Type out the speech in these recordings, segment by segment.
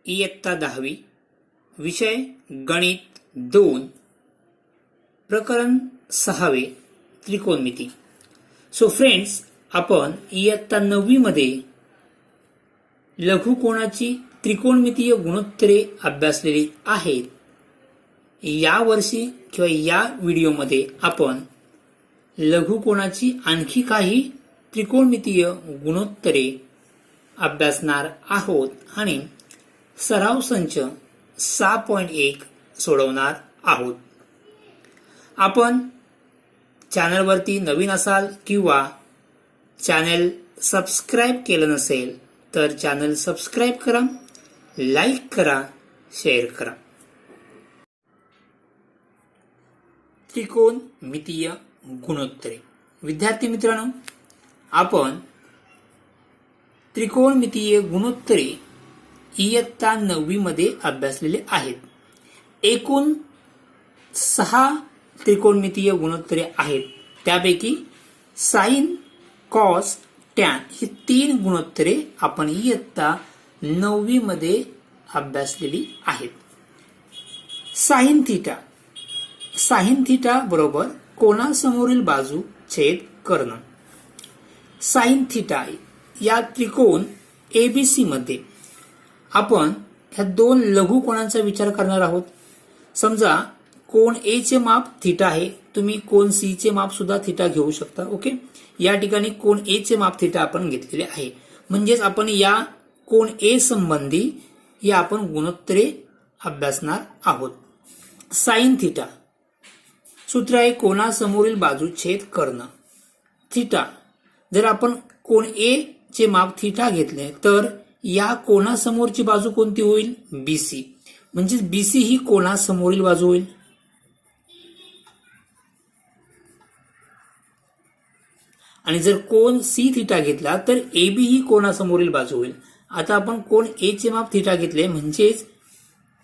इयत्ता 10वी विषय गणित 2 प्रकरण 6 त्रिकोणमिती. सो फ्रेंड्स, आपण इयत्ता 9वी मध्ये लघुकोणाची त्रिकोणमितीय गुणोत्तरे अभ्यासलेली आहेत. या वर्षी किंवा या व्हिडिओमध्ये आपण लघुकोणाची आणखी काही त्रिकोणमितीय गुणोत्तरे अभ्यासणार आहोत आणि सराव संच 6.1 सोडवणार आहोत. आपण चॅनलवरती नवीन असाल किंवा चॅनल सबस्क्राईब केलं नसेल तर चॅनल सबस्क्राईब करा, लाईक करा, शेअर करा. त्रिकोणमितीय गुणोत्तरे. विद्यार्थी मित्रांनो, आपण त्रिकोणमितीय गुणोत्तरे इयत्ता 9वी मध्ये अभ्यासलेले आहेत. एकूण 6 त्रिकोणमितीय गुणोत्तरे आहेत. त्यापैकी साइन, कॉस, टॅन ही 3 गुणोत्तरे आपण इयत्ता 9वी मध्ये अभ्यासलेली आहेत. Sine theta. साइन थिटा बरोबर कोणासमोरील बाजू छेद कर्ण. साइन थिटा या त्रिकोण एबीसी मध्ये आपण ह्या 2 लघुकोणांचा विचार करणार आहोत. समजा कोण ए चे माप थिटा आहे, तुम्ही कोण सी चे माप सुद्धा थिटा घेऊ शकता. ओके, या ठिकाणी कोण ए चे माप थिटा आपण घेतलेले आहे. म्हणजेच आपण या कोण ए संबंधी या आपण गुणोत्तरे अभ्यासणार आहोत. साइन थिटा सूत्र आहे कोणासमोरील बाजू छेद कर्ण. थिटा जर आपण कोण ए चे माप थिटा घेतले तर या कोणासमोरची बाजू कोणती होईल? बीसी. म्हणजे बीसी ही कोणासमोरील बाजू होईल. आणि जर कोण सी थिटा घेतला तर एबी ही कोणासमोरील बाजू होईल. आता आपण कोण ए चे माप थिटा घेतले म्हणजेच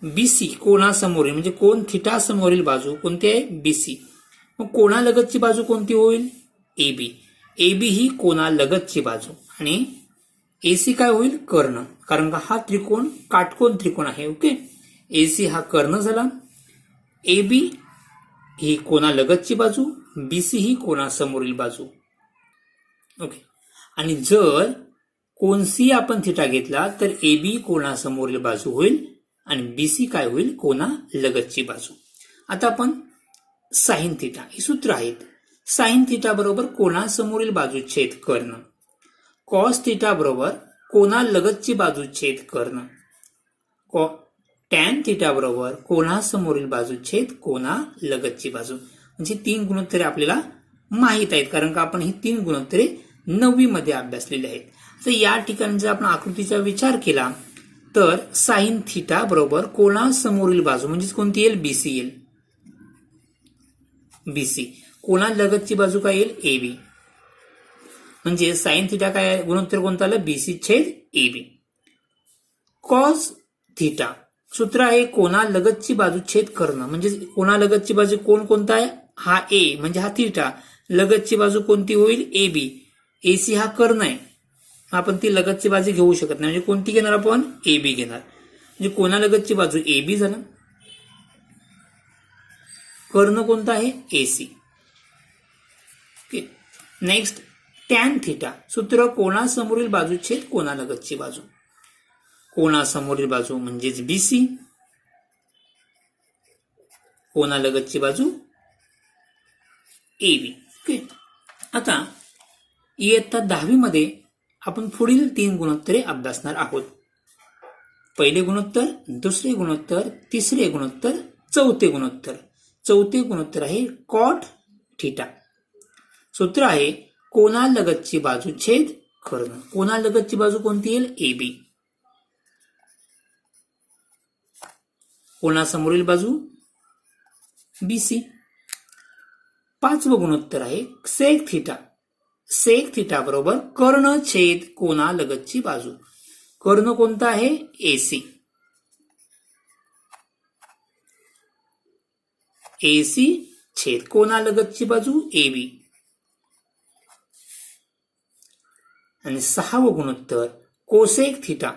बीसी कोणासमोरील म्हणजे कोण थिटा समोरील बाजू कोणती आहे? बीसी. मग कोणालगतची बाजू कोणती होईल? एबी. एबी ही कोणालगतची बाजू आणि एसी काय होईल? कर्ण. कारण का हा त्रिकोण काटकोन त्रिकोण आहे. ओके, एसी हा कर्ण झाला. एबी ही कोणालगतची बाजू, बीसी ही कोणासमोरील बाजू. ओके, आणि जर कोण सी आपण थिटा घेतला तर एबी कोणासमोरील बाजू होईल आणि बीसी काय होईल? कोणालगतची बाजू. आता आपण साइन थिटा ही सूत्र आहेत. साइन थिटा बरोबर कोणासमोरील बाजू छेद कर्ण. कॉस थिटा बरोबर कोणालगतची बाजू छेद कर्ण. टॅन थिटा बरोबर कोणासमोरील बाजू छेद कोणालगतची बाजू. म्हणजे 3 गुणोत्तरे आपल्याला माहित आहेत कारण का आपण ही 3 गुणोत्तरे 9वी मध्ये अभ्यासलेली आहेत. तर या ठिकाणी जर आपण आकृतीचा विचार केला तर साइन थिटा बरोबर कोणासमोरील बाजू म्हणजे कोणती येईल? बीसी येईल. बीसी. कोणालगतची बाजू काय येईल? एबी. म्हणजे साइन थिटा काय गुणोत्तर कोणतं आलं? बीसी छेद एबी. कॉस थिटा सूत्र आहे कोणालगतची बाजू छेद कर्ण. म्हणजे कोणालगतची बाजू कोण कोणता आहे? हा ए म्हणजे हा थिटा. लगतची बाजू कोणती होईल? एबी. एसी हा कर्ण आहे, आपण ती लगतची बाजू घेऊ शकत नाही. म्हणजे कोणती घेणार आपण? एबी घेणार. म्हणजे कोणालगतची बाजू एबी झाला. कर्ण कोणता आहे? AC. Okay, next tan theta सूत्र कोणासमोरील बाजू छेद कोणालगतची बाजू. कोणासमोरील बाजू म्हणजेच बीसी, कोणालगतची बाजू एबी. ओके, आता इयत्ता 10वी मध्ये आपण पुढील 3 गुणोत्तरे अभ्यासणार आहोत. पहिले गुणोत्तर, दुसरे गुणोत्तर, तिसरे गुणोत्तर, चौथे गुणोत्तर. चौथे गुणोत्तर आहे कॉट थिटा. सूत्र आहे कोणालगतची बाजू छेद कर्ण. कोणालगतची बाजू कोणती येईल? एबी. कोणासमोरील बाजू बीसी. 5वं गुणोत्तर आहे सेक थिटा. सेक थिटा बरोबर कर्ण छेद कोणालगतची बाजू. कर्ण कोणता आहे? एसी. एसी छेद कोणालगतची बाजू एबी. आणि 6वं गुणोत्तर कोसेक थिटा.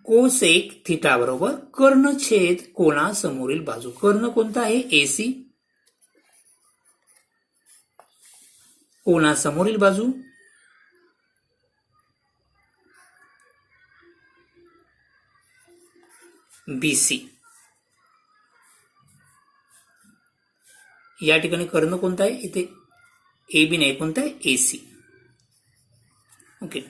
कोसेक थिटा बरोबर कर्णछेद कोनासमोरील बाजू. कर्ण कोणता आहे? AC. कोनासमोरील बाजू BC. या ठिकाणी कर्ण कोणता आहे? इथे AB नाही, कोणता आहे? AC. ओके.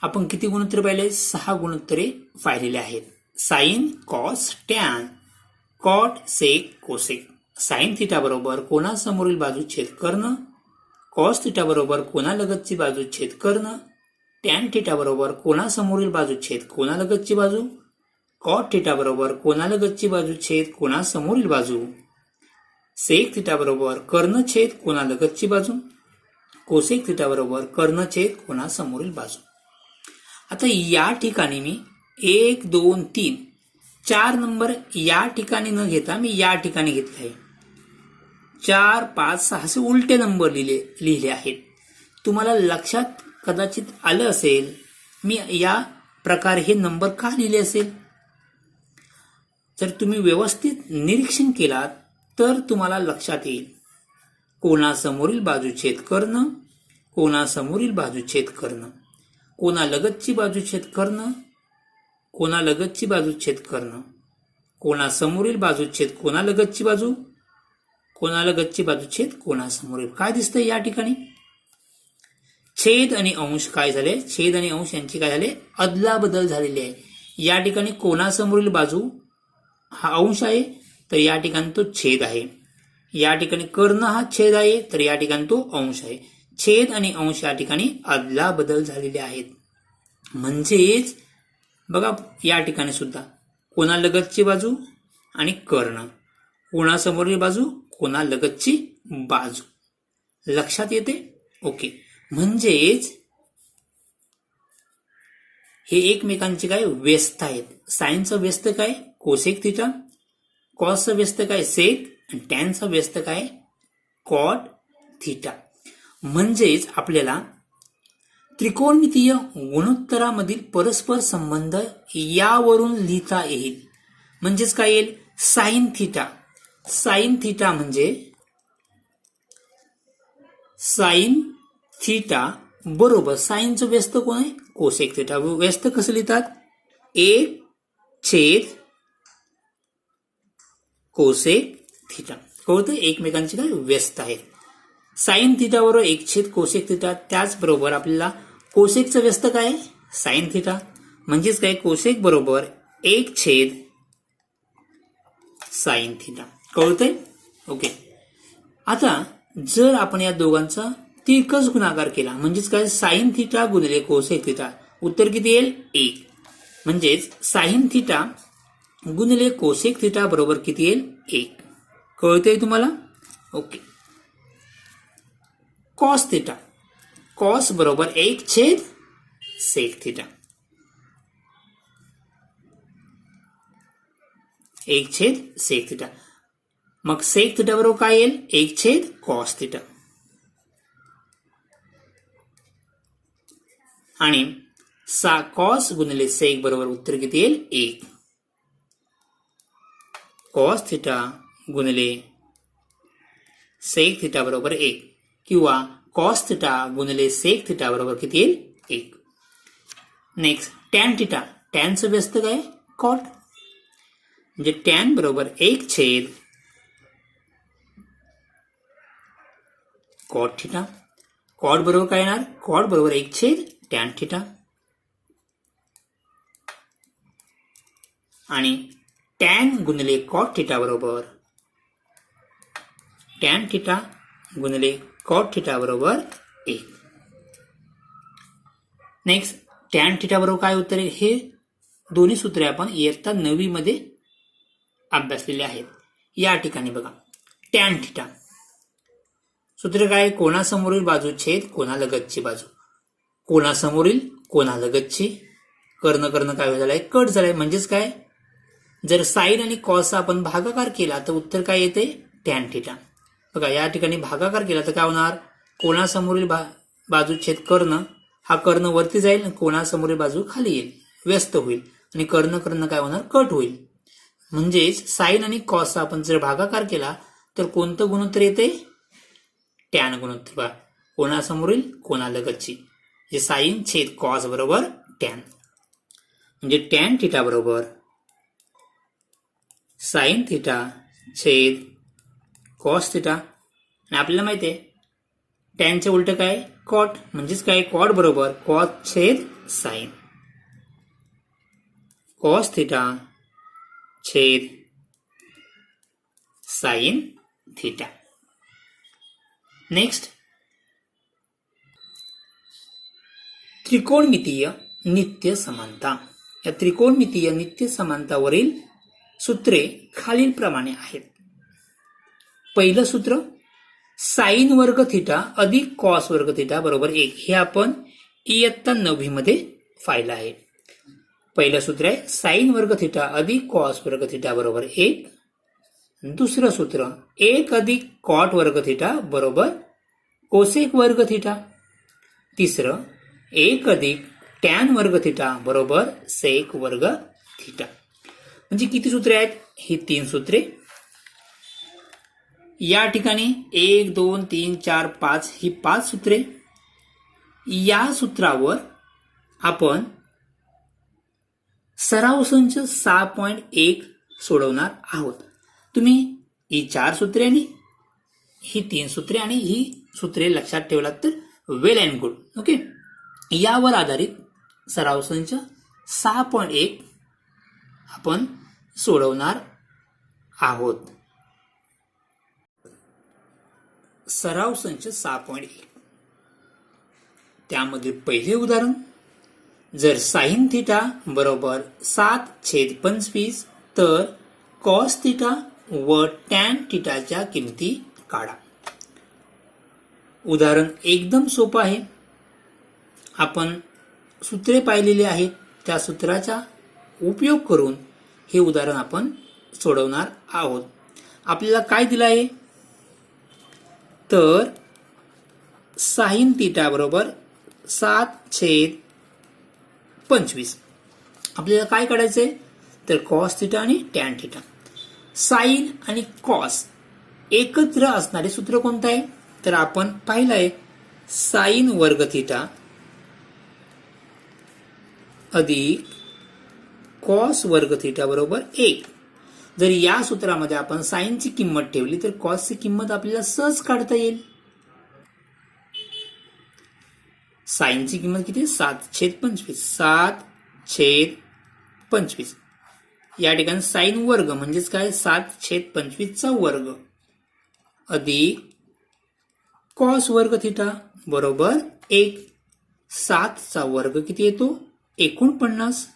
आपण किती गुणोत्तरे पाहिले? 6 गुणोत्तरे पाहिलेले आहेत. साइन, कॉस, टॅन, कॉट, सेक, कोसेक. साइन थिटा बरोबर कोनासमोरील बाजू छेद कर्ण, कॉस थिटा बरोबर कोनालगतची बाजू छेद कर्ण, टॅन थिटा बरोबर कोनासमोरील बाजू छेद कोनालगतची बाजू, कॉट थिटा बरोबर कोनालगतची बाजू छेद कोनासमोरील बाजू, सेक थिटा बरोबर कर्ण छेद कोनालगतची बाजू, कोसेक थिटा बरोबर कर्ण छेद कोनासमोरील बाजू. आता या ठिकाणी मी 1, 2, 3, 4 नंबर या ठिकाणी न घेता मी या ठिकाणी घेतले आहे. 4, 5, 6 असे उलटे नंबर लिहिले आहेत. तुम्हाला लक्षात कदाचित आलं असेल मी या प्रकारे हे नंबर का लिहिले असेल. जर तुम्ही व्यवस्थित निरीक्षण केलात तर तुम्हाला लक्षात येईल. कोनासमोरील बाजू छेद कर्ण, कोनासमोरील बाजू छेद कर्ण, कोनालगतची बाजू छेद कर्ण, कोनालगतची बाजू छेद कर्ण, कोनासमोरील बाजू छेद कोनालगतची बाजू, कोनालगतची बाजू छेद कोनासमोरील. काय दिसतंय या ठिकाणी? छेद आणि अंश काय झाले? छेद आणि अंश यांची काय झाले? अदलाबदल झालेली आहे. या ठिकाणी कोनासमोरील बाजू हा अंश आहे तर या ठिकाणी तो छेद आहे. या ठिकाणी कर्ण हा छेद आहे तर या ठिकाणी तो अंश आहे. छेद आणि अंश या ठिकाणी अदलाबदल झालेले आहेत. म्हणजेच बघा या ठिकाणी सुद्धा कोनालगतची बाजू आणि कर्ण, कोनासमोरील बाजू, कोनालगतची बाजू. लक्षात येते? ओके. म्हणजेच हे एकमेकांचे काय? व्यस्त आहेत. साइनचं व्यस्त काय? कोसेक थिटा, कॉसचं व्यस्त काय? सेक, आणि टॅनचं व्यस्त काय? Cot theta. म्हणजेच आपल्याला त्रिकोणमितीय गुणोत्तरामधील परस्पर संबंध यावरून लिहिता येईल. म्हणजेच काय येईल? Sine theta. साइन थिटा म्हणजे साइन थिटा बरोबर साइनचं व्यस्त कोण आहे? Cosec theta. व्यस्त कसं लिहितात? 1 छेद कोसेक थिटा. कळतं? एकमेकांचे काय? व्यस्त आहेत. साइन थिटा बरोबर 1 छेद कोसेक थिटा. त्याचबरोबर आपल्याला कोसेकचं व्यस्त काय? Sine theta. म्हणजेच काय? कोसेक बरोबर 1 छेद साइन थिटा. कळतंय? ओके. आता जर आपण या दोघांचा तिरकस गुणाकार केला म्हणजेच काय? साइन थिटा गुणिले कोसेक थिटा. उत्तर किती येईल? 1. म्हणजेच साइन थिटा गुणिले कोसेक थिटा बरोबर किती येईल? 1. कळतंय तुम्हाला? ओके. Cos theta. कॉस बरोबर 1 छेद सेक थिटा. 1 छेद सेक थिटा. मग सेक थिटा बरोबर काय येईल? 1 छेद कॉस थिटा. आणि कॉस गुणिले सेक बरोबर उत्तर किती येईल? 1. कॉस थिटा गुणिले सेक थिटा बरोबर 1 किंवा कॉस थिटा गुणिले सेक थिटा बरोबर किती येईल? 1. Next tan theta. टॅनचं व्यस्त काय? कॉट. म्हणजे टॅन बरोबर 1 छेद कॉट थिटा. कॉट बरोबर काय येणार? कॉट बरोबर 1 छेद टॅन थिटा. आणि टॅन गुणिले कॉट थिटा बरोबर टॅन थिटा गुणिले कॉट थिटा बरोबर 1. नेक्स्ट टॅन थिटा बरोबर काय उत्तर आहे? हे दोन्ही सूत्रे आपण इयत्ता 9वी मध्ये अभ्यासलेले आहेत. या ठिकाणी बघा टॅन थिटा सूत्र काय? कोणासमोरील बाजू छेद कोणालगतची बाजू. कोणासमोरील कोणालगतची. कर्ण कर्ण काय झालाय? कट झालाय. म्हणजेच काय? जर साइन आणि कॉस आपण भागाकार केला तर उत्तर काय येते? Tan theta. बघा या ठिकाणी भागाकार केला तर काय होणार, कोणासमोरील बाजू छेद कर्ण, हा कर्ण वरती जाईल आणि कोणासमोरील बाजू खाली येईल, व्यस्त होईल आणि कर्ण कर्ण काय होणार, कट होईल. म्हणजेच साइन आणि कॉसचा आपण जर भागाकार केला तर कोणतं गुणोत्तर येते, टॅन गुणोत्तर. बघा कोणासमोरील कोणालगतची, जे साइन छेद कॉस बरोबर टॅन, म्हणजे टॅन थिटा बरोबर साइन थिटा छेद कॉस थिटा. आणि आपल्याला माहिती आहे टॅनचे उलट काय, कॉट, म्हणजेच काय, कॉट बरोबर कॉस छेद साइन, कॉस थिटा छेद साइन थिटा. नेक्स्ट, त्रिकोणमितीय नित्य समानता. या त्रिकोणमितीय नित्य समानतावरील सूत्रे खालील प्रमाणे आहेत. पहिलं सूत्र, साइन वर्ग थिटा अधिक कॉस वर्ग थिटा बरोबर 1. हे आपण इयत्ता 9वी मध्ये पाहिलं आहे. पहिलं सूत्र आहे साइन वर्ग थिटा अधिक कॉस वर्ग थिटा बरोबर 1. दुसरं सूत्र 1 अधिक कॉट वर्ग थिटा बरोबर कोसेक वर्ग थिटा. तिसरं 1 अधिक टॅन वर्ग थिटा बरोबर सेक वर्ग थिटा. म्हणजे किती सूत्रे आहेत, ही 3 सूत्रे. या ठिकाणी 1 2 3 4 5 ही 5 सूत्रे. या सूत्रावर आपण सराव संच 6.1 सोडवणार आहोत. तुम्ही ही 4 सूत्रे आणि ही 3 सूत्रे आणि ही सूत्रे लक्षात ठेवलात तर वेल अँड गुड. ओके, यावर आधारित सराव संच 6.1 आपण सोडवणार आहोत. सराव संच 6.1, त्यामध्ये पहिले उदाहरण, जर साइन थिटा बरोबर 7/25 तर कॉस थिटा व टॅन थिटाच्या किमती काढा. उदाहरण एकदम सोपं आहे. आपण सूत्रे पाहिलेली आहेत, त्या सूत्राचा उपयोग करून हे उदाहरण आपण सोडवणार आहोत. आपल्याला काय दिलं आहे, तर साइन थिटा बरोबर 7/25. आपल्याला काय काढायचंय, तर कॉस थिटा आणि टॅन थिटा. साइन आणि कॉस एकत्र असणारे सूत्र कोणतं आहे, तर आपण पाहिलं आहे साइन वर्ग थिटा अधिक कॉस वर्ग थिटा बरोबर 1. जर या सूत्रामध्ये आपण साइनची किंमत ठेवली तर कॉसची किंमत आपल्याला सहज काढता येईल. साइनची किंमत किती, 7/25. 7/25 या ठिकाणी साइन वर्ग म्हणजेच काय, 7/25चा वर्ग अधिक कॉस वर्ग थिटा बरोबर 1. 7चा वर्ग किती येतो, 49.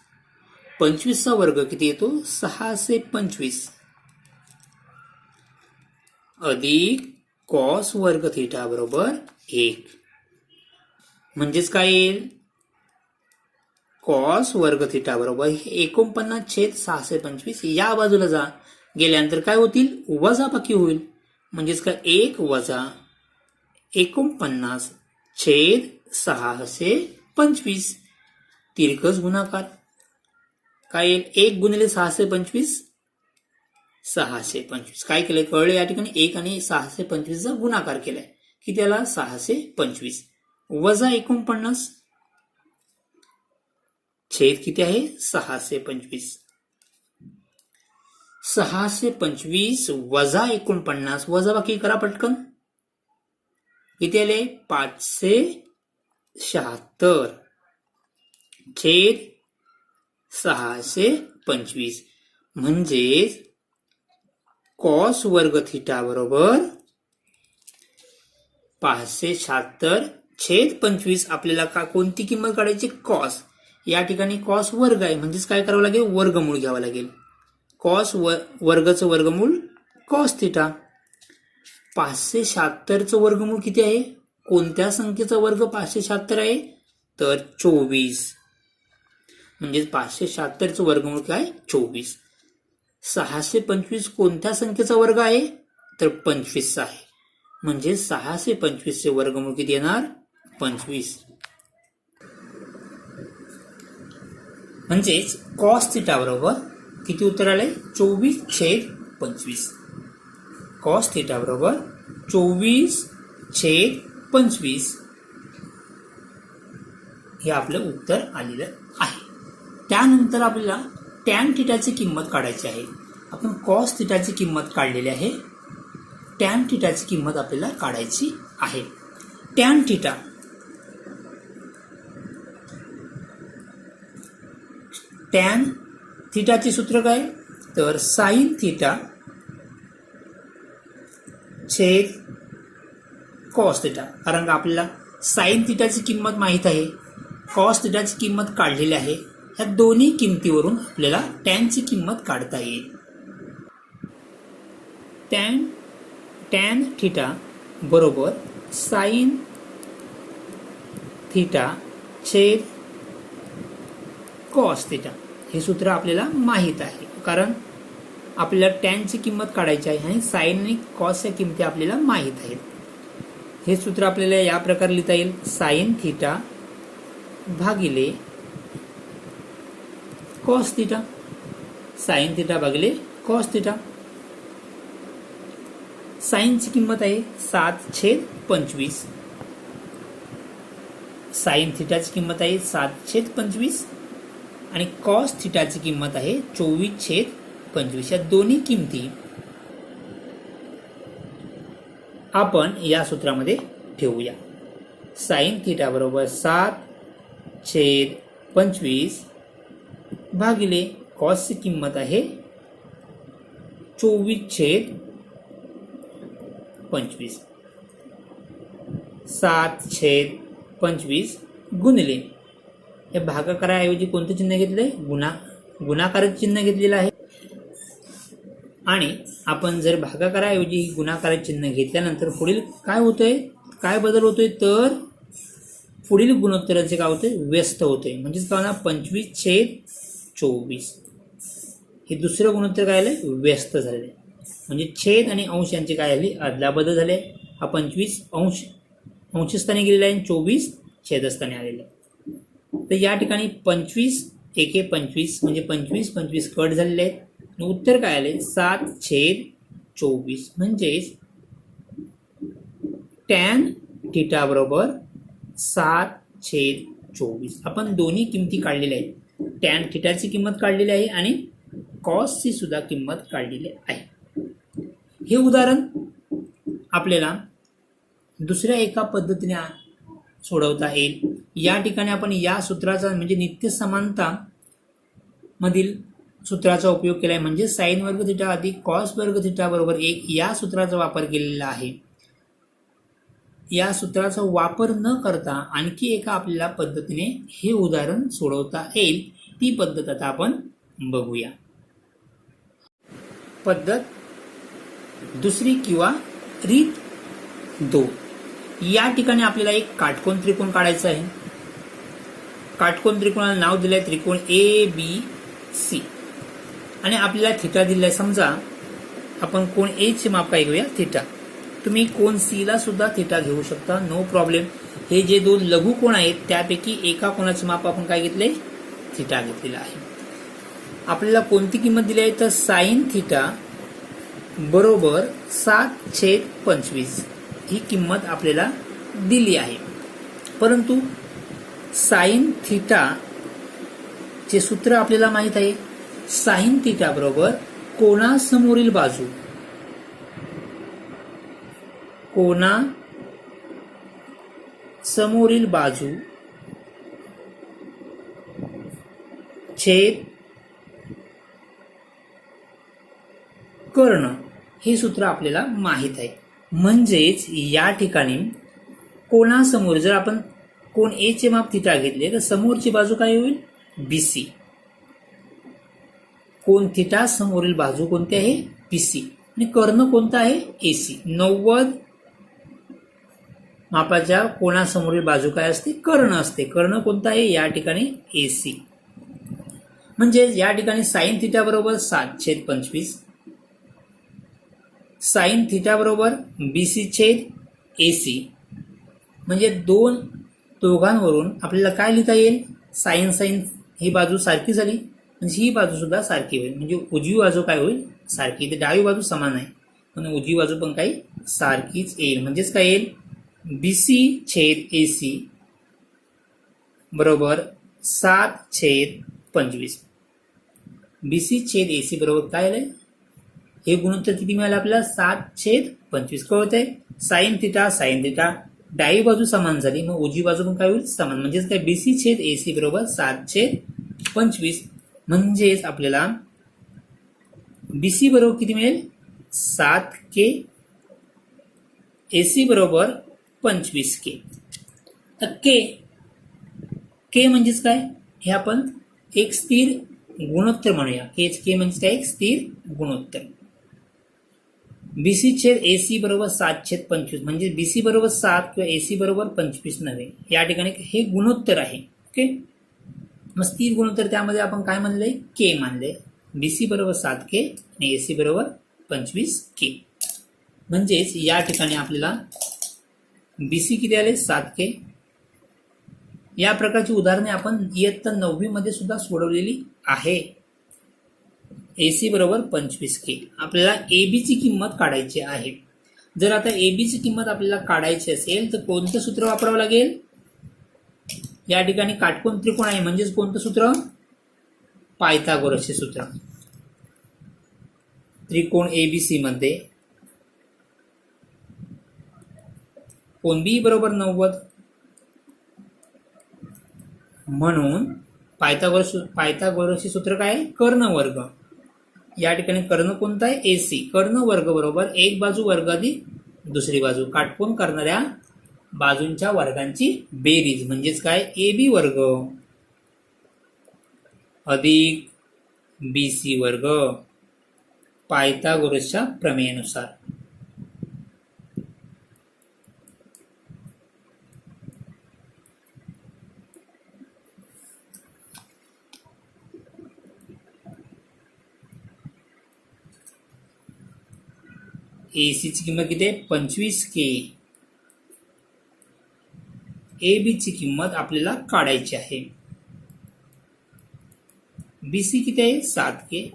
25चा वर्ग किती येतो, 625 अधिक कॉस वर्ग थिटा बरोबर 1. म्हणजेच काय येईल, कॉस वर्ग थिटा बरोबर 49/625. या बाजूला जा गेल्यानंतर काय होतील, वजाबाकी होईल. म्हणजेच काय, 1 वजा 49/625. तिरकस गुणाकार काय येईल, 1 गुणिले 625 625. काय केलंय कळलं, या ठिकाणी 1 आणि 625चा गुणाकार केलाय की त्याला 625 वजा 49 छेद किती आहे, 625. 625 वजा 49 वजा बाकी करा पटकन, किती आले, 576 छेद 625. म्हणजेच कॉस वर्ग थिटा बरोबर 576/25. आपल्याला कोणती किंमत काढायची, कॉस. या ठिकाणी कॉस वर्ग आहे म्हणजेच काय करावं लागेल, वर्गमूळ घ्यावं लागेल. कॉस वर्गाचं वर्गमूळ कॉस थिटा. 576चं वर्गमूळ किती आहे, कोणत्या संख्येचा वर्ग 576 आहे, तर 24. म्हणजे 576चं वर्गमूळ काय, 24. 625 कोणत्या संख्येचा वर्ग आहे, तर 25 आहे. म्हणजे 625 चे वर्गमूळ किती येणार 25. म्हणजेच कॉस थिटा बरोबर किती उत्तर आले 24/25. कॉस थिटा बरोबर 24/25 हे आपलं उत्तर आलेलं आहे. त्यानंतर आपल्याला टॅन थिटाची किंमत काढायची आहे. आपण कॉस थिटाची किंमत काढलेली आहे. टॅन थिटाची किंमत आपल्याला काढायची आहे. टॅन थिटा टॅन थिटाचे सूत्र काय तर साइन थिटा छेद कॉस थिटा. कारण का आपल्याला साइन थिटाची किंमत माहीत आहे, कॉस थिटाची किंमत काढलेली आहे. ह्या दोन्ही किमतीवरून आपल्याला टॅनची किंमत काढता येईल. टॅन थिटा बरोबर साइन थिटा छेद कॉस थिटा हे सूत्र आपल्याला माहीत आहे. कारण आपल्याला टॅनची किंमत काढायची आहे आणि साइन आणि कॉसच्या किमती आपल्याला माहीत आहेत. हे सूत्र आपल्याला या प्रकारे लिहिता येईल साइन थिटा भागिले कॉस थिटा. साइन थिटा भागिले कॉस थिटा. साइनची किंमत आहे 7/25. साइन थिटाची किंमत आहे 7/25 आणि कॉस थिटाची किंमत आहे 24/25. या दोन्ही किमती आपण या सूत्रामध्ये ठेवूया. साइन थिटा बरोबर 7/25 भागिले कॉसची किंमत आहे 24/25. 7/25 गुणिले हे भागाकाराऐवजी कोणते चिन्ह घेतले गुणाकाराचे चिन्ह घेतलेलं आहे. आणि आपण जर भागाकाराऐवजी गुणाकाराचे चिन्ह घेतल्यानंतर पुढील काय होतंय काय बदल होतोय तर पुढील गुणोत्तराचे काय होते व्यस्त होते. म्हणजेच काय होणार 25/24. हे दुसरं गुणोत्तर काय आलं व्यस्त झाले. म्हणजे छेद आणि अंश यांचे काय झाले अदलाबदल झाले. हा 25 अंशस्थानी गेलेला आहे आणि 24 छेदस्थानी आलेला आहे. तर या ठिकाणी 25 एके 25 म्हणजे 25 कट झालेले आहेत. आणि उत्तर काय आले 7/24. म्हणजेच टॅन थिटा बरोबर 7/24. आपण दोन्ही किमती काढलेल्या आहेत. टॅन थिटाची किंमत काढलेली आहे आणि कॉसची सुद्धा किंमत काढलेली आहे. हे उदाहरण आपल्याला दुसऱ्या एका पद्धतीने सोडवता येईल. या ठिकाणी आपण या सूत्राचा म्हणजे नित्य समानता मधील सूत्राचा उपयोग केला आहे. म्हणजे साइन वर्ग थिटा अधिक कॉस वर्ग थिटा बरोबर 1 या सूत्राचा वापर केलेला आहे. या सूत्राचा वापर न करता आणखी एका आपल्याला पद्धतीने हे उदाहरण सोडवता येईल. ती पद्धत आता आपण बघूया. पद्धत दुसरी किंवा रीत 2. या ठिकाणी आपल्याला एक काटकोन त्रिकोण काढायचा आहे. काटकोन त्रिकोणाला नाव दिलंय त्रिकोण ABC आणि आपल्याला थिटा दिलाय. समजा आपण कोण ए चे माप काय घेऊया थिटा. तुम्ही कोण सी ला सुद्धा थिटा घेऊ शकता नो प्रॉब्लेम. हे जे दोन लघु कोण आहेत त्यापैकी एका कोणाचे माप आपण काय घेतले थिटा घेतलेला आहे. आपल्याला कोणती किंमत दिली आहे तर साइन थिटा बरोबर 7/25 ही किंमत आपल्याला दिली आहे. परंतु साइन थिटा चे सूत्र आपल्याला माहित आहे. साइन थिटा बरोबर कोणासमोरील बाजू समोरील बाजू छेद कर्ण हे सूत्र आपल्याला माहित आहे. म्हणजेच या ठिकाणी कोणासमोर जर आपण कोण ए चे माप थिटा घेतले तर समोरची बाजू काय होईल BC. कोण थिटा समोरील बाजू कोणती आहे BC आणि कर्ण कोणता आहे AC. 90 मापाच्या कोणासमोरील बाजू काय असते कर्ण असते. कर्ण कोणता आहे या ठिकाणी AC. म्हणजे या ठिकाणी साइन थिटा बरोबर 7/25 साइन थिटा बरोबर बीसी छेद एसी, म्हणजे दोघांवरून आपल्याला काय लिहिता येईल, साइन साइन ही बाजू सारखी झाली म्हणजे ही बाजू सुद्धा सारखी होईल, म्हणजे उजवी बाजू काय होईल, सारखी. तर डावी बाजू समान आहे म्हणून उजवी बाजू पण काही सारखीच येईल. म्हणजेच काय येईल, बीसी छेद एसी बरोबर 7/25. बीसी छेद एसी बरोबर काय आलंय, हे गुणोत्तर किती मिळालं आपल्याला, 7/25. कळत आहे, साइन थिटा डावी बाजू समान झाली मग उजवी बाजू पण काय होईल, समान. म्हणजेच काय, बीसी छेद एसी बरोबर 7/25. म्हणजेच आपल्याला बीसी बरोबर किती मिळेल, 7K, एसी बरोबर 25K. तर के म्हणजेच काय, हे आपण एक स्थिर गुणोत्तर म्हणूया. के म्हणजे काय, एक स्थिर गुणोत्तर. बीसी छेद एसी बरोबर 7/25, म्हणजे बीसी बरोबर 7 किंवा एसी बरोबर 25 नव्हे, या ठिकाणी हे गुणोत्तर आहे. ओके, मग स्थिर गुणोत्तर त्यामध्ये आपण काय म्हणले, के मानले. बीसी बरोबर 7K आणि एसी बरोबर 25K. म्हणजेच या ठिकाणी आपल्याला बीसी किती आले, 7K. या प्रकारची उदाहरणे आपण इयत्ता 9वी मध्ये सुद्धा सोडवलेली आहे. एसी बरोबर 25K. आपल्याला एबीची किंमत काढायची आहे. जर आता एबीची किंमत आपल्याला काढायची असेल तर कोणतं सूत्र वापरावं लागेल, या ठिकाणी काटकोन त्रिकोण आहे म्हणजेच कोणतं सूत्र, पायथागोरसचे सूत्र. त्रिकोण एबीसी मध्ये कोण बी बरोबर 90, म्हणून पायथागोरसचे सूत्र काय आहे, कर्ण वर्ग. या ठिकाणी कर्ण कोणता आहे, एसी. कर्ण वर्ग बरोबर एक बाजू वर्ग अधिक दुसरी बाजू, काटकोन करणाऱ्या बाजूंच्या वर्गांची बेरीज म्हणजेच काय, एबी वर्ग अधिक बीसी वर्ग, पायथागोरसच्या प्रमेयानुसार. एसीची किंमत किती आहे, 25K. एबीची किंमत आपल्याला काढायची आहे. बीसी किती आहे, 7K.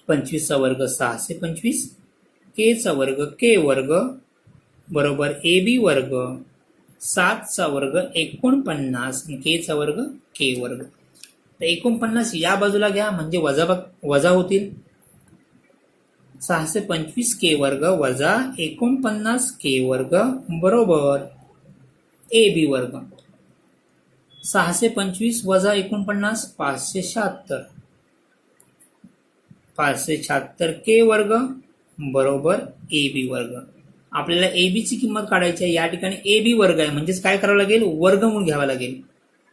25चा वर्ग 625, Kचा वर्ग K वर्ग बरोबर एबी वर्ग, 7चा वर्ग 49 आणि Kचा वर्ग K वर्ग. तर 49 या बाजूला घ्या म्हणजे वजा होतील. 625K वर्ग वजा 49K वर्ग बरोबर एबी वर्ग. 625 वजा 49 576, 576K वर्ग बरोबर एबी वर्ग. आपल्याला एबीची किंमत काढायची आहे. या ठिकाणी एबी वर्ग आहे म्हणजेच काय करावं लागेल, वर्गमूळ घ्यावा लागेल.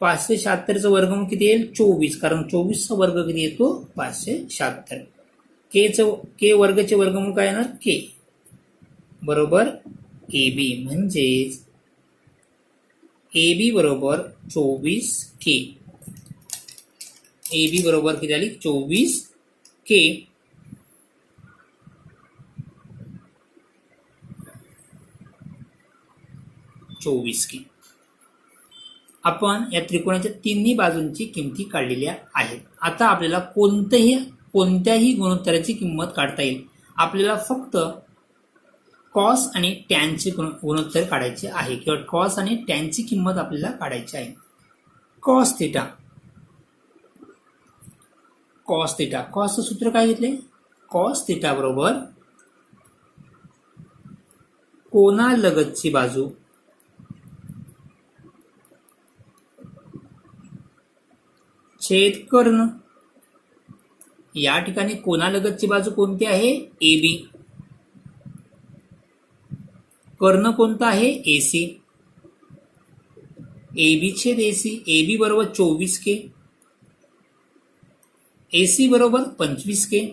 576चं वर्गमूळ किती येईल, 24, कारण 24चा वर्ग किती येतो, 576. के वर्गचे वर्गमूळ काय येणार, के बरोबर एबी. म्हणजेच एबी बरोबर 24K. एबी बरोबर किती आली, 24K. आपण या त्रिकोणाच्या तिन्ही बाजूंची किमती काढलेल्या आहेत. आता आपल्याला कोणत्याही गुणोत्तराची किंमत काढता येईल. आपल्याला फक्त कॉस आणि टॅनचे गुणोत्तर काढायचे आहे किंवा कॉस आणि टॅनची किंमत आपल्याला काढायची आहे. कॉस थिटा, कॉसचं सूत्र काय घेतले, कॉस थिटा बरोबर कोनालगतची बाजू छेद कर्ण. या ठिकाणी कोनालगतची बाजू कोणती आहे, एबी. कर्ण कोणता आहे, एसी. एबी छेद एसी, एबी बरोबर 24K, एसी बरोबर 25K.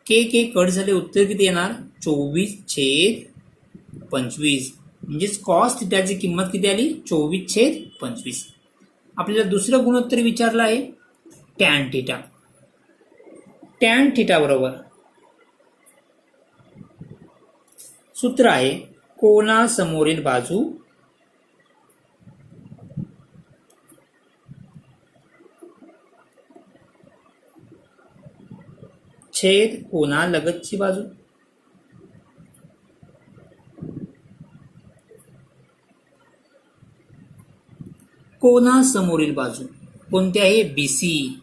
के कट झाले, उत्तर किती येणार, 24/25. म्हणजेच कॉस थिटाची किंमत किती आली, 24/25. आपल्याला दुसरं गुणोत्तर विचारलं आहे टॅन थिटा. टॅन थिटा बरोबर सूत्र आहे कोनासमोरील बाजू छेद कोनालगतची बाजू. कोनासमोरील बाजू कोणती आहे? बीसी.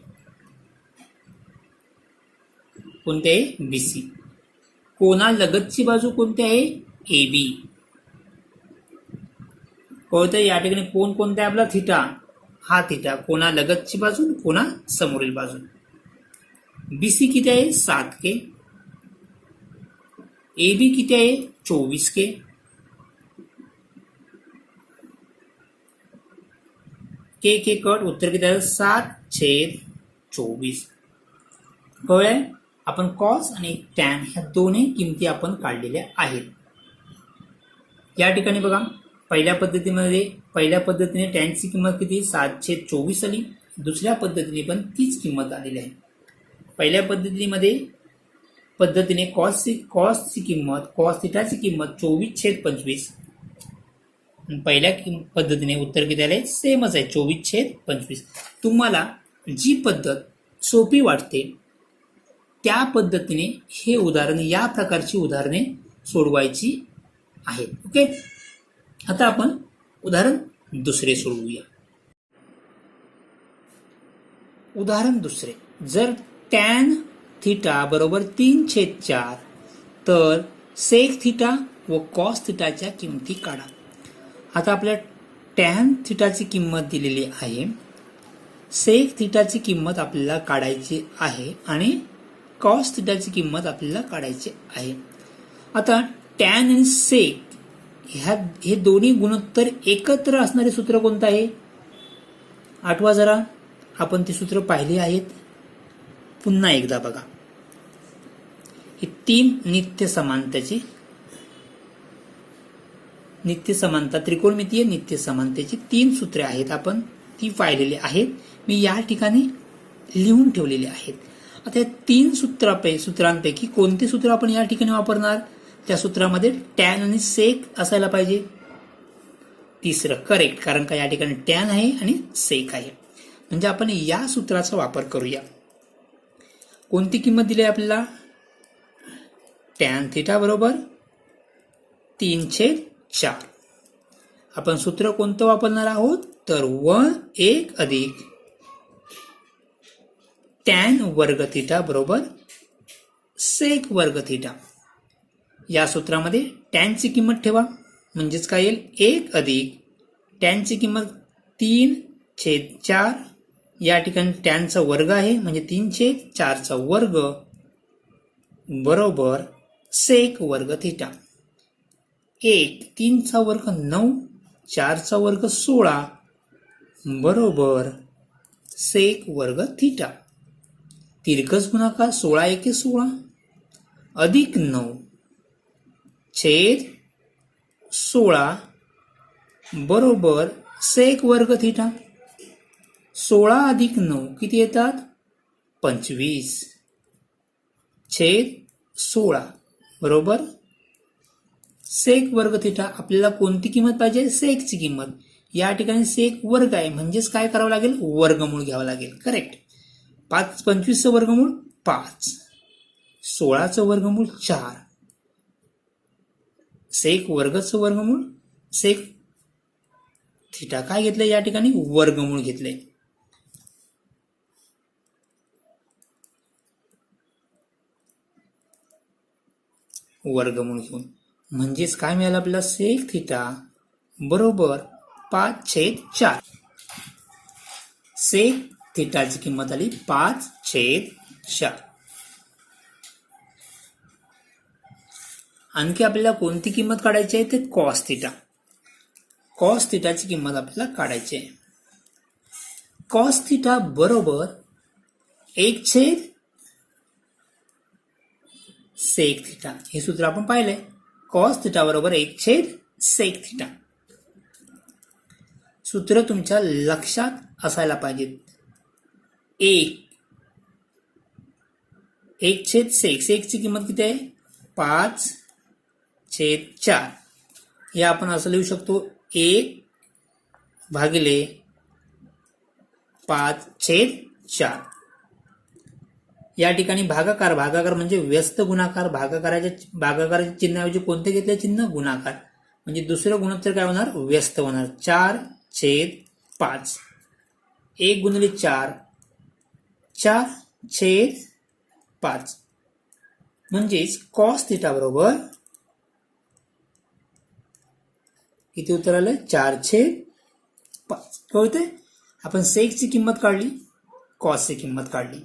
कोणती आहे? बीसी. कोनालगतची बाजू कोणती आहे? एबी. कळतं या ठिकाणी कोण कोणता आहे आपला? थिटा. हा थिटा. कोनालगतची बाजू, कोनासमोरील बाजू. बीसी किती आहे? 7K. एबी किती आहे? 24K. के के कट. उत्तर किती आहे? 7/24. कळलंय? आपण कॉस आणि टॅन ह्या दोन्ही किमती आपण काढलेल्या आहेत. या ठिकाणी बघा पहिल्या पद्धतीने टॅनची किंमत किती? 7/24 आली. दुसऱ्या पद्धतीने पण तीच किंमत आलेली आहे. पहिल्या पद्धतीने कॉसची किंमत, कॉस थिटाची किंमत 24/25. पहिल्या पद्धतीने उत्तर किती आले? सेमच आहे, 24/25. तुम्हाला जी पद्धत सोपी वाटते त्या पद्धतीने हे उदाहरण, या प्रकारची उदाहरणे सोडवायची आहेत. ओके. आता आपण उदाहरण दुसरे सोडवूया. उदाहरण दुसरे. जर टॅन थिटा बरोबर 3/4 तर सेक थिटा व कॉस थिटाच्या किमती काढा. आता आपल्या टॅन थिटाची किंमत दिलेली आहे, सेक थिटाची किंमत आपल्याला काढायची आहे आणि कॉस थिटाची किंमत आपल्याला काढायची आहे. आता टॅन आणि सेक हे दोन्ही गुणोत्तर एकत्र असणारे सूत्र कोणतं आहे? आठवा जरा. आपण ते सूत्र पाहिले आहेत. पुन्हा एकदा बघा. ही 3 नित्य समानता त्रिकोणमितीय नित्य समानतेची 3 सूत्रे आहेत. आपण ती पाहिलेली आहेत. मी या ठिकाणी लिहून ठेवलेली आहेत. आता या 3 सूत्रांपैकी कोणते सूत्र आपण या ठिकाणी वापरणार? त्या सूत्रामध्ये टॅन आणि सेक असायला पाहिजे. तिसरं करेक्ट, कारण का या ठिकाणी टॅन आहे आणि सेक आहे. म्हणजे आपण या सूत्राचा वापर करूया. कोणती किंमत दिली आहे आपल्याला? टॅन थिटा बरोबर 3/4. आपण सूत्र कोणतं वापरणार आहोत? तर 1 अधिक टॅन वर्ग थिटा बरोबर सेक वर्ग थिटा. या सूत्रामध्ये टॅनची किंमत ठेवा, म्हणजेच काय येईल? 1 अधिक टॅनची किंमत 3/4. या ठिकाणी टॅनचा वर्ग आहे, म्हणजे 3/4चा वर्ग बरोबर सेक वर्ग थिटा. 3चा वर्ग 9, 4चा वर्ग 16 बरोबर सेक वर्ग थिटा. तिरकस गुणाकार 16 × 16 अधिक 9 छेद 16 बरोबर सेक वर्ग थिटा. 16 अधिक 9 किती येतात? 25 छेद 16 बरोबर सेक वर्ग थिटा. आपल्याला कोणती किंमत पाहिजे? सेकची किंमत. या ठिकाणी सेक वर्ग आहे, म्हणजेच काय करावं लागेल? वर्गमूळ घ्यावं लागेल. करेक्ट. 25चं वर्गमूळ 5, 16चं वर्गमूळ 4, सेक वर्गचं वर्गमूळ, सेक थिटा काय घेतलंय? या ठिकाणी वर्गमूळ घेतलंय. वर्गमूळ घेऊन म्हणजेच काय मिळालं आपल्याला? सेक थिटा बरोबर 5/4. सेक थिटाची किंमत आली 5/4. आणखी आपल्याला कोणती किंमत काढायची आहे? ते कॉस थिटा. कॉस थिटाची किंमत आपल्याला काढायची आहे. कॉस थिटा बरोबर 1/ सेक थिटा. हे सूत्र आपण पाहिलंय. कॉस थिटा बरोबर 1/ सेक थिटा. सूत्र तुमच्या लक्षात असायला पाहिजेत. 1/6 ची किंमत किती आहे 5/4. हे आपण असं लिहू शकतो 1/5/4. या ठिकाणी भागाकार म्हणजे व्यस्त गुणाकार. भागाकाराच्या चिन्हाऐवजी कोणते घेतले चिन्ह गुणाकार, म्हणजे दुसरं गुणोत्तर काय होणार व्यस्त होणार 4/5. 1 गुणिले 4 4/5 म्हणजेच कॉस थिटा बरोबर किती उत्तर आलं 4/5. कळतंय. आपण सेकची किंमत काढली, कॉसची किंमत काढली.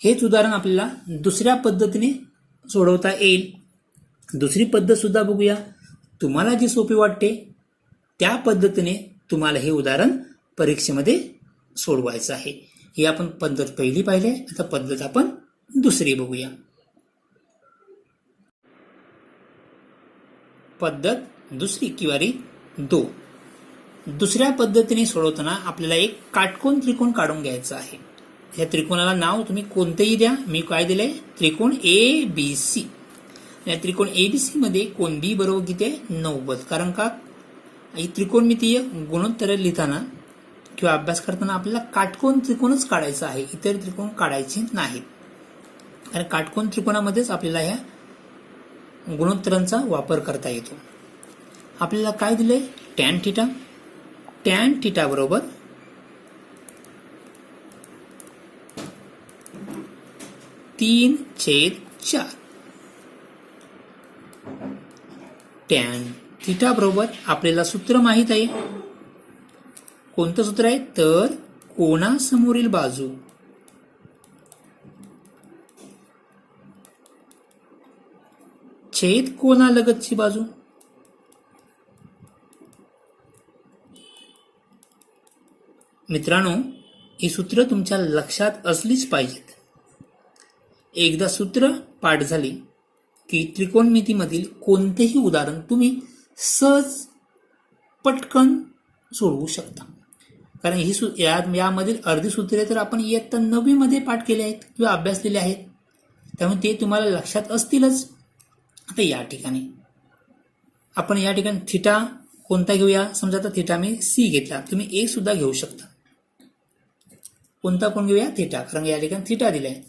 हेच उदाहरण आपल्याला दुसऱ्या पद्धतीने सोडवता येईल. दुसरी पद्धत सुद्धा बघूया. तुम्हाला जी सोपी वाटते त्या पद्धतीने तुम्हाला हे उदाहरण परीक्षेमध्ये सोडवायचं आहे. ही आपण पद्धत पहिली पाहिली. आता पद्धत आपण दुसरी बघूया. पद्धत दुसरी किंवा री 2. दुसऱ्या पद्धतीने सोडवताना आपल्याला एक काटकोन त्रिकोण काढून घ्यायचा आहे. या त्रिकोणाला नाव तुम्ही कोणतेही द्या. मी काय दिलंय त्रिकोण ABC. या त्रिकोण ABC मध्ये कोण B बरोबर किती आहे 90. कारण का त्रिकोणमितीय गुणोत्तर लिहिताना किंवा अभ्यास करताना आपल्याला काटकोन त्रिकोणच काढायचा आहे, इतर त्रिकोण काढायचे नाहीत. कारण काटकोन त्रिकोणामध्येच आपल्याला ह्या गुणोत्तरांचा वापर करता येतो. आपल्याला काय दिलंय टॅन थिटा. टॅन थिटा बरोबर 3/4. टॅन थिटा बरोबर आपल्याला सूत्र माहित आहे. कोणतं सूत्र आहे तर कोनासमोरील बाजू छेद कोनालगतची बाजू. मित्रांनो, ही सूत्र तुमच्या लक्षात असलीच पाहिजेत. एकदा सूत्र पाठ झाली की त्रिकोणमितीमधील कोणतेही उदाहरण तुम्ही सहज पटकन सोडवू शकता. कारण ही यामधील अर्धी सूत्रे तर आपण इयत्ता 9वी मध्ये पाठ केले आहेत किंवा अभ्यासलेले आहेत, त्यामुळे ते तुम्हाला लक्षात असतीलच. आता या ठिकाणी आपण थिटा कोणता घेऊया. समजा आता थिटा मी C घेतला, तुम्ही A सुद्धा घेऊ शकता. कोणता कोण घेऊया थिटा, कारण या ठिकाणी थिटा दिलाय.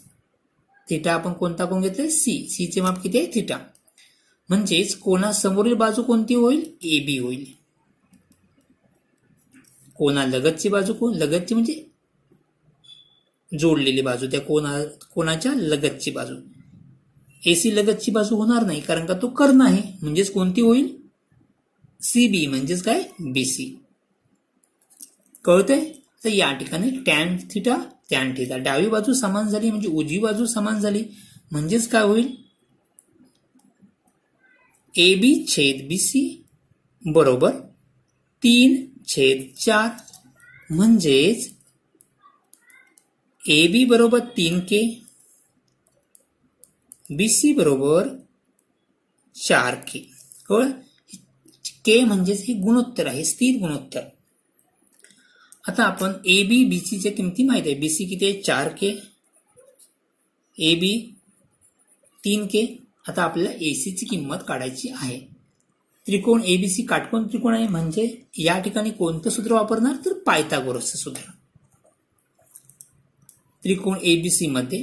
थिटा आपण कोणता कोण घेतलाय C चे माप किती आहे थिटा. म्हणजेच कोणासमोरील बाजू कोणती होईल AB होईल. कोणालगतची बाजू लगतची म्हणजे जोडलेली बाजू, त्या कोणाच्या लगतची बाजू. AC लगतची बाजू होणार नाही कारण का तो कर्ण आहे. म्हणजेच कोणती होईल CB, म्हणजेच काय BC. कळतंय. तर या ठिकाणी टॅन थिटा डावी बाजू समान झाली म्हणजे उजवी बाजू समान झाली. म्हणजेच काय होईल AB छेद BC बरोबर 3/4. म्हणजेच AB बरोबर 3K, BC बरोबर 4K. K म्हणजेच हे गुणोत्तर आहे, स्थिर गुणोत्तर. आता आपण AB BC च्या किमती माहित आहे. BC किती आहे 4K, AB 3K. आता आपल्याला AC ची किंमत काढायची आहे. त्रिकोण ABC काटकोन त्रिकोण आहे, म्हणजे या ठिकाणी कोणतं सूत्र वापरणार तर पायथागोरसचं सूत्र. त्रिकोण ABC मध्ये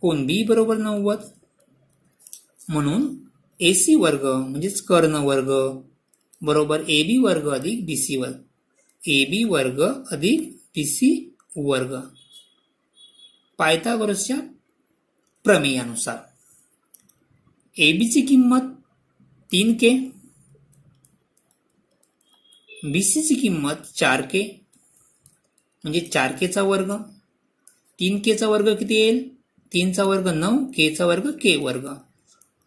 कोण B बरोबर 90, म्हणून AC वर्ग म्हणजेच कर्ण वर्ग बरोबर AB वर्ग अधिक BC वर्ग. AB वर्ग अधिक BC वर्ग पायथागोरसच्या प्रमेयानुसार. AB ची किंमत 3K, BC ची किंमत 4K, म्हणजे 4K चा वर्ग. 3K चा वर्ग किती येईल 3 चा वर्ग 9, K चा वर्ग K वर्ग.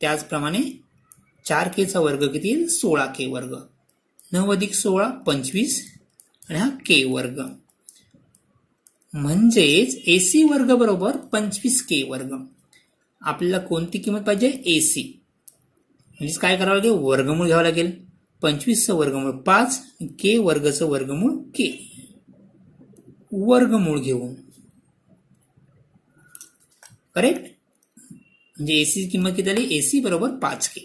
त्याचप्रमाणे 4K चा वर्ग किती येईल 16K वर्ग. 9 अधिक 16 25 आणि हा K वर्ग. म्हणजेच AC वर्ग बरोबर 25K वर्ग. आपल्याला कोणती किंमत पाहिजे AC. म्हणजेच काय करावं लागेल वर्गमूळ घ्यावं लागेल. 25चं वर्गमूळ 5, K वर्गचं वर्गमूळ K. वर्गमूळ घेऊन. करेक्ट. म्हणजे एसीची किंमत किती आली? एसी बरोबर 5K.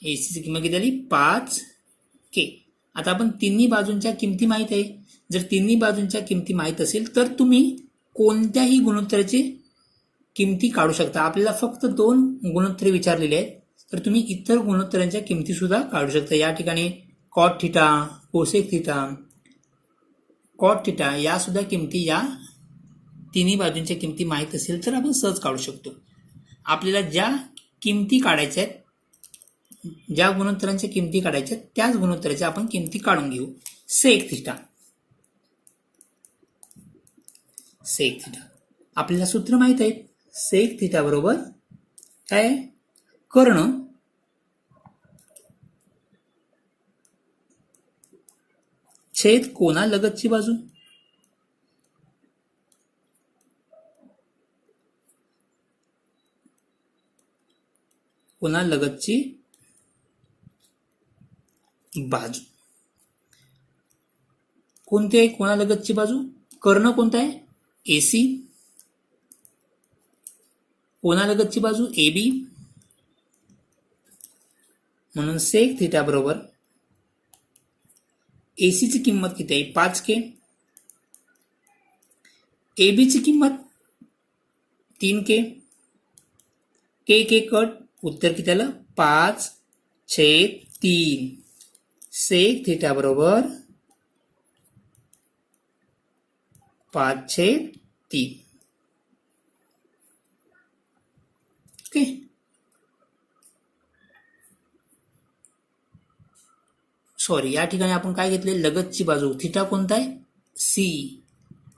एसीची किंमत किती आली? 5K. आता आपण तिन्ही बाजूंच्या किमती माहित आहे. जर तिन्ही बाजूंच्या किमती माहित असेल तर तुम्ही कोणत्याही गुणोत्तराची किमती काढू शकता. आपल्याला फक्त 2 गुणोत्तरे विचारलेली आहेत, तर तुम्ही इतर गुणोत्तरांच्या किमती सुद्धा काढू शकता. या ठिकाणी cot theta, cosec theta, cot theta या सुद्धा किमती, या तिन्ही बाजूंच्या किमती माहित असेल तर आपण सहज काढू शकतो. आपल्याला ज्या किमती काढायच्या आहेत, ज्या गुणोत्तरांच्या किमती काढायच्या त्याच गुणोत्तराच्या आपण किमती काढून घेऊ. Sec theta. सेक थिटा आपल्याला सूत्र माहित आहे. सेक थिटा बरोबर काय? कर्ण छेद कोनालगतची बाजू. कोनालगतची बाजू कोणती आहे? कोनालगतची बाजू. कर्ण कोणता आहे? एसी. कोनालगतची बाजू AB. म्हणून सेक थिटा बरोबर एसीची किंमत किती आहे? 5K. एबीची किंमत 3K. K cut. उत्तर किती आलं? 5/3. सेक थिटा बरोबर 5/3. ओके. सॉरी, या ठिकाणी आपण काय घेतले? लगतची बाजू. थिटा कोणता आहे? सी.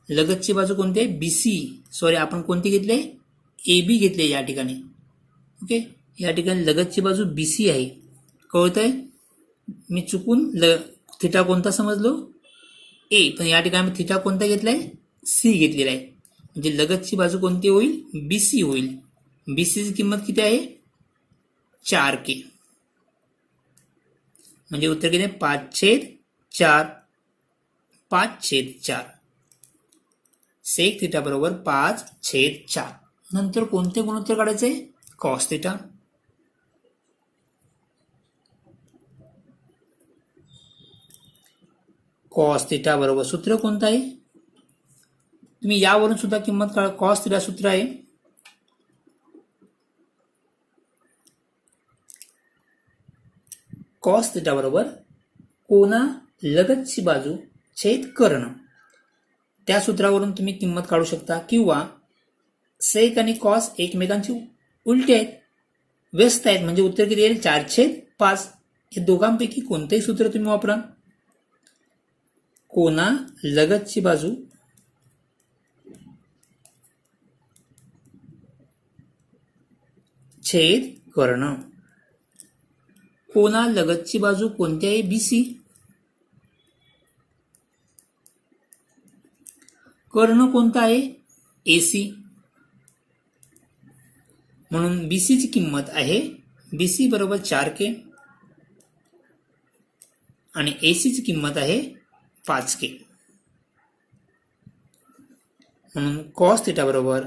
लगतची बाजू कोणती आहे? BC. सॉरी, आपण कोणती घेतले? AB घेतले या ठिकाणी. ओके. या ठिकाणी लगतची बाजू BC आहे. कळतंय? मी चुकून थिटा कोणता समजलो? A. पण या ठिकाणी थिटा कोणता घेतलाय? C घेतलेला आहे. म्हणजे लगतची बाजू कोणती होईल? BC होईल. BCची किंमत किती आहे? 4K. म्हणजे उत्तर किती? 5/4. 5/4. सेक थिटा बरोबर 5/4. नंतर कोणते गुणोत्तर काढायचे? Cos theta. कॉस थिटा बरोबर सूत्र कोणतं आहे? तुम्ही यावरून सुद्धा किंमत काढा. कॉस थिटा सूत्र आहे कॉस थिटा बरोबर कोना लगतची बाजू छेद कर्ण. त्या सूत्रावरून तुम्ही किंमत काढू शकता. किंवा सेक आणि कॉस एकमेकांची उलटे आहेत, व्यस्त आहेत. म्हणजे उत्तर किती येईल? 4/5. हे दोघांपैकी कोणतेही सूत्र तुम्ही वापरा. कोना लगतची बाजू छेद कर्ण. कोना लगतची बाजू कोणती आहे? BC. कर्ण कोणता आहे? AC. म्हणून BC ची किंमत आहे BC बरोबर 4K आणि AC ची किंमत आहे 5K. म्हणून कॉस थिटा बरोबर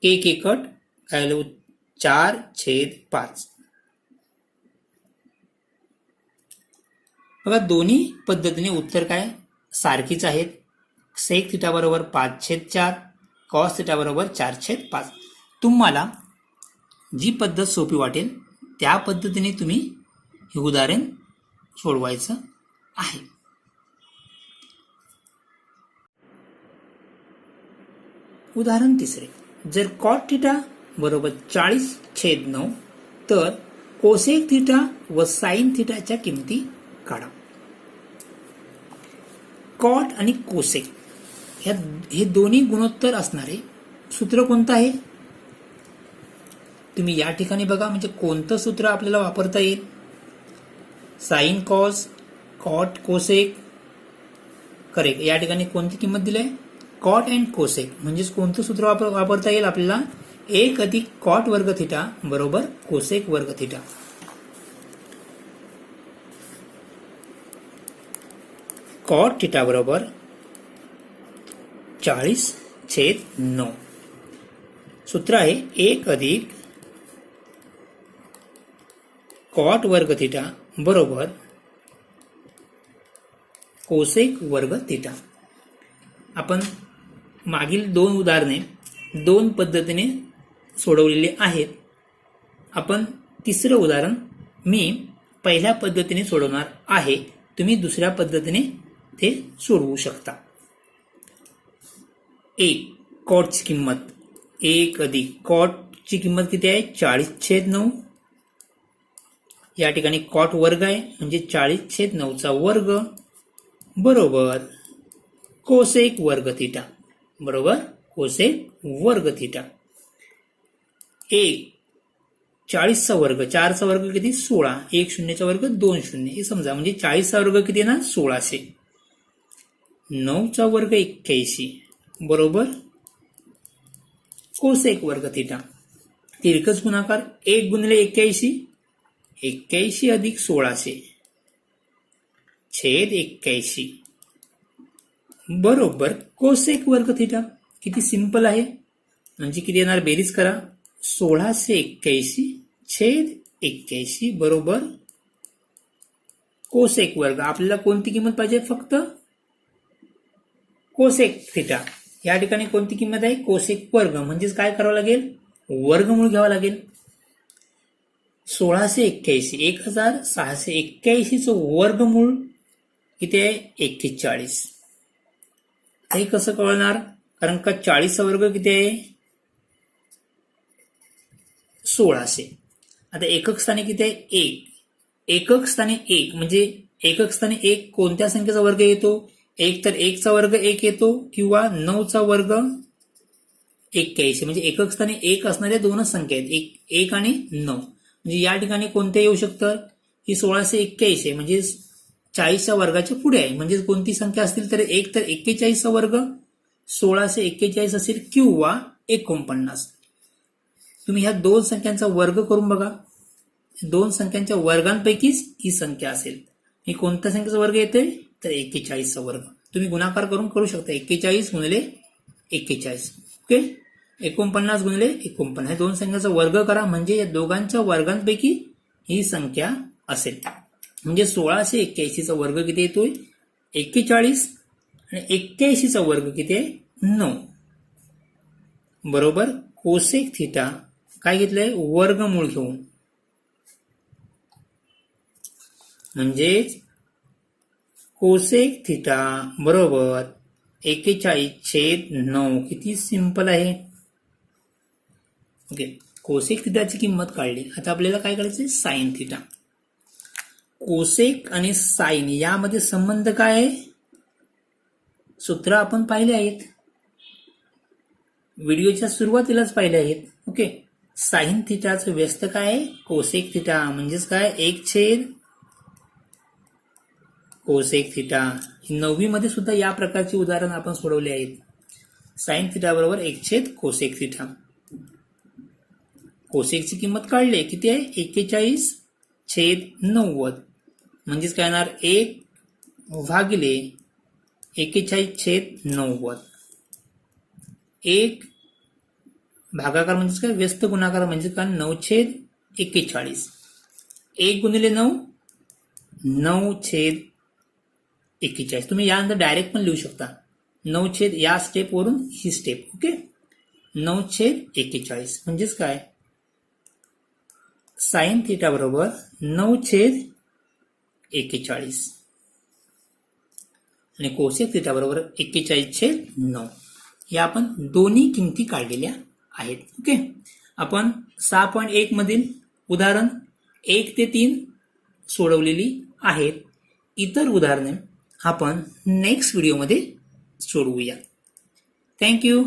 K कट काय आलं? 4/5. बघा, दोन्ही पद्धतीने उत्तर काय सारखीच आहेत. सेक थिटा बरोबर 5/4, कॉस थिटा बरोबर 4/5. तुम्हाला जी पद्धत सोपी वाटेल त्या पद्धतीने तुम्ही हे उदाहरण सोडवायचं आहे. उदाहरण तिसरे. जर कॉट थिटा बरोबर 40/9 तर कोसेक थिटा व साइन थिटाच्या किमती काढा. कॉट आणि कोसेक हे दोन्ही गुणोत्तर असणारे सूत्र कोणतं आहे? तुम्ही या ठिकाणी बघा, म्हणजे कोणतं सूत्र आपल्याला वापरता येईल? Sine cos, cot cosec. Correct. या ठिकाणी कोणती किंमत दिली आहे? Cot and cosec. म्हणजेच कोणतं सूत्र वापरता येईल आपल्याला? 1 अधिक कॉट वर्ग थिटा बरोबर कोसेक वर्ग थिटा. कॉट थिटा बरोबर 40/9. सूत्र आहे 1 अधिक कॉट वर्ग थिटा बरोबर कोसेक वर्ग थिटा. आपण मागील 2 उदाहरणे 2 पद्धतीने सोडवलेली आहेत. आपण तिसरं उदाहरण मी पहिल्या पद्धतीने सोडवणार आहे. तुम्ही दुसऱ्या पद्धतीने ते सोडवू शकता. 1 कॉटची किंमत 1 अधिक कॉटची किंमत किती आहे 40/9. या ठिकाणी कॉट वर्ग आहे म्हणजे 40/9चा वर्ग बरोबर कोसेक वर्ग थिटा बरोबर कोसेक वर्ग थिटा. 1 40चा वर्ग 4चा वर्ग किती 16. 1 0चा वर्ग 2 0 हे समजा म्हणजे 40चा वर्ग किती ना 1600. 9चा वर्ग 81 बरोबर कोसेक वर्ग थिटा. तिरकस गुणाकार 1 गुणिले 81 81 अधिक 1600 छेद 81 बरोबर कोसेक वर्ग थिटा. किती सिंपल आहे म्हणजे किती येणार बेरीज करा 1681 छेद 81 बरोबर कोसेक वर्ग. आपल्याला कोणती किंमत पाहिजे फक्त कोसेक थिटा. या ठिकाणी कोणती किंमत आहे कोसेक वर्ग म्हणजेच काय करावं लागेल वर्गमूळ घ्यावं लागेल. 1681 1681चं वर्गमूळ किती आहे 41. हे कसं कळणार कारण का 40चा वर्ग किती आहे 1600. आता एकक स्थानी किती आहे 1. एकक स्थानी 1 म्हणजे एकक स्थानी 1 कोणत्या संख्येचा वर्ग येतो एक तर 1चा वर्ग 1 येतो किंवा 9चा वर्ग 81 म्हणजे एकक स्थानी 1 असणाऱ्या दोनच संख्या आहेत 1 आणि 9. म्हणजे या ठिकाणी कोणते येऊ शकतं ही 1681 म्हणजे 40च्या वर्गाच्या पुढे आहे. म्हणजे कोणती संख्या असतील तर एक तर 41चा वर्ग 1641 असेल किंवा 49. तुम्ही ह्या 2 संख्यांचा वर्ग करून बघा. 2 संख्यांच्या वर्गांपैकीच ही संख्या असेल. ही कोणत्या संख्येचा वर्ग येते तर 41चा वर्ग. तुम्ही गुणाकार करून करू शकता 41 गुणिले 41 ओके 49 गुणिले 49 हे 2 संख्यांचा वर्ग करा म्हणजे या दोघांच्या वर्गांपैकी ही संख्या असेल. म्हणजे 1681चा वर्ग किती येतोय 41 आणि 81चा वर्ग किती आहे 9 बरोबर कोसेक थिटा काय घेतलंय वर्गमूळ घेऊन म्हणजेच कोसेक थिटा बरोबर 41/9. किती सिंपल आहे. ओके कोसेक थिटाची किंमत काढली. आता आपल्याला काय करायचंय साइन थिटा. कोसेक आणि साइन यामध्ये संबंध काय आहे सूत्र आपण पाहिले आहेत व्हिडिओच्या सुरुवातीलाच पाहिले आहेत. ओके साइन थिटाचं व्यस्त काय आहे कोसेक थिटा म्हणजेच काय 1 कोसेक थिटा. 9वी मध्ये सुद्धा या प्रकारची उदाहरण आपण सोडवले आहेत. साइन थिटा बरोबर 1 कोसेक थिटा. कोसेकची किंमत काढली किती आहे 41/90 म्हणजेच काय येणार 1 भागिले 41/90. 1 भागाकार म्हणजेच काय व्यस्त गुणाकार म्हणजे काय 9/41. 1 गुणिले 9 9/41. तुम्ही यानंतर डायरेक्ट पण लिहू शकता 9 या स्टेप वरून ही स्टेप. ओके 9/41 म्हणजेच काय साइन थिटा बरोबर 9/41 आणि कोसेक थिटा बरोबर 41/9. या आपण दोन्ही किमती काढलेल्या आहेत. ओके आपण 6.1 मधील उदाहरण 1 ते 3 सोडवलेली आहेत. इतर उदाहरणे आपण नेक्स्ट व्हिडिओमध्ये सोडवूया. थँक्यू.